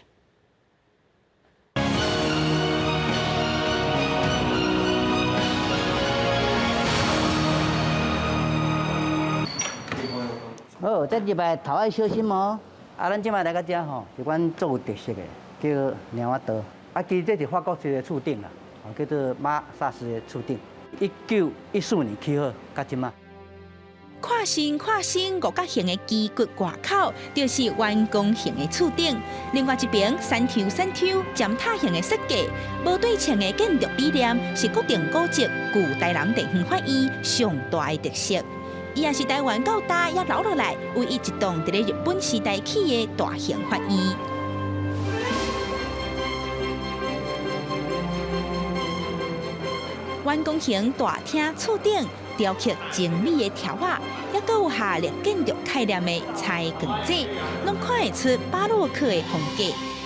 哦，这入来头要小心哦。咱即摆来到遮吼，是阮最有特色的，叫鸟仔刀。其实这是法国式的厝顶啦，叫做马萨斯的厝顶。1914年起好，到即摆。跨身五角形的基骨外口，就是弯弓形的厝顶。另外一边山丘尖塔形的设计，无对称的建筑理念，是国定古迹旧台南地方法院上大的特色。伊也是台湾到大也留落来唯一一栋伫咧日本时代起的大型法院。弯弓形大厅厝顶雕刻精美的条画，也搁有下列建筑概念的彩光纸，拢看会出巴洛克的风格。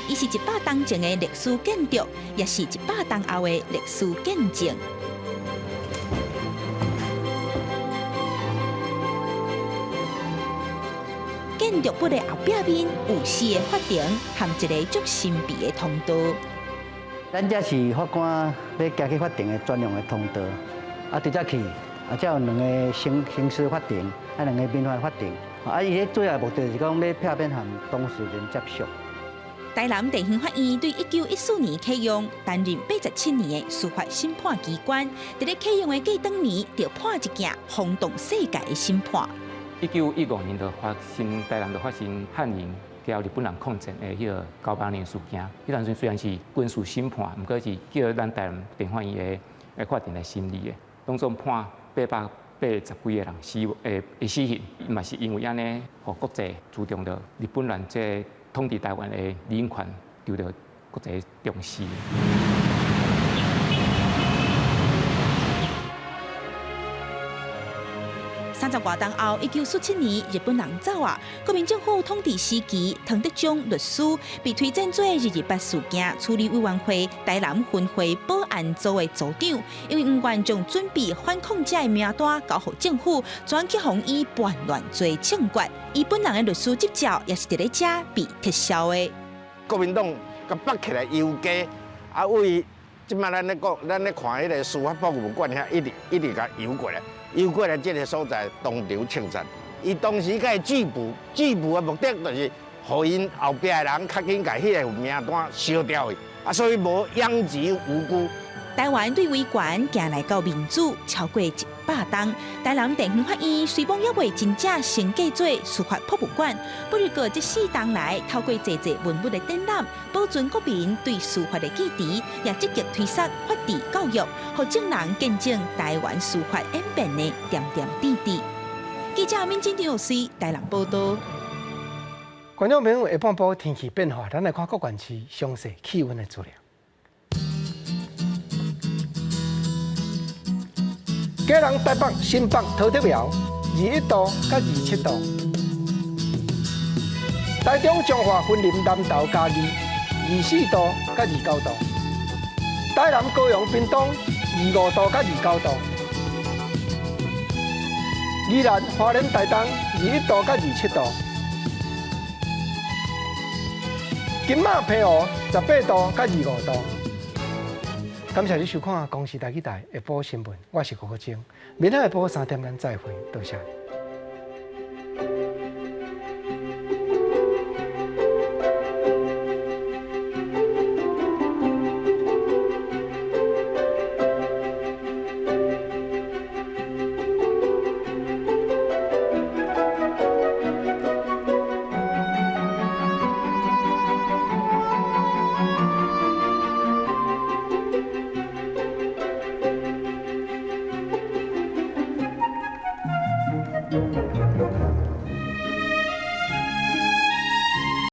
伊是100年前的历史建筑，也是100年后的历史见证。建筑物的后壁面有4个法庭，含一个足神秘的通道。咱这是法官要行去法庭的专用的通道，伫遮去，才有2个刑事法庭，2个民法法庭。伊咧主要目的就是讲要避免和当事人接触。台南地方法院对1914年启用，担任87年的司法审判机关。伫咧启用的过当年，就判一件轰动世界的审判。1915年就发生台南就发生汉营交日本人抗战的迄个98年事件。迄阵虽然是军事审判，毋过是叫咱台南地方法院的法庭来审理的，当中判880几个人死刑，嘛是因为安尼，互国际注重到日本人这统治台湾的人权受到国际重视。30多年后，1947年日本人走啊，国民政府统治时期，唐德忠律师被推荐做228事件处理委员会台南分会保安组的组长，因为唔愿将准备反抗者的名单交予政府，转去予伊叛乱罪正决。伊本人的律师执照也是伫咧遮被撤销的。国民党甲绑起来游街，为即摆咱咧讲，咱咧看迄个司法博物馆遐，一直甲游过来，游过来即个所在东流青山，伊当时甲伊拘捕的目的就是，互因后壁的人较紧甲迄个名单烧掉去，啊，所以无殃及无辜。台湾对维权行来到民主超过100冬，台南地方法院虽讲还未真正升格做司法博物馆，不过这4冬来透过济文物的展览，保存国民对司法的记忆，也积极推广法治教育，让众人见证台湾司法演变的点点滴滴。记者民警张水台南报道。观众朋友，下半部天气变化，咱来看各县市详细气温的资料。基隆、台北、新北、桃竹苗21度到27度；台中、彰化、云林、南投、嘉义24度到29度；台南、高雄、屏东25度到29度；宜兰、花莲、台东21度到27度；金马、澎湖18度到25度。感谢你收看《公视台语台下晡新闻》，我是郭国清，明天下晡3点咱再会，多谢你。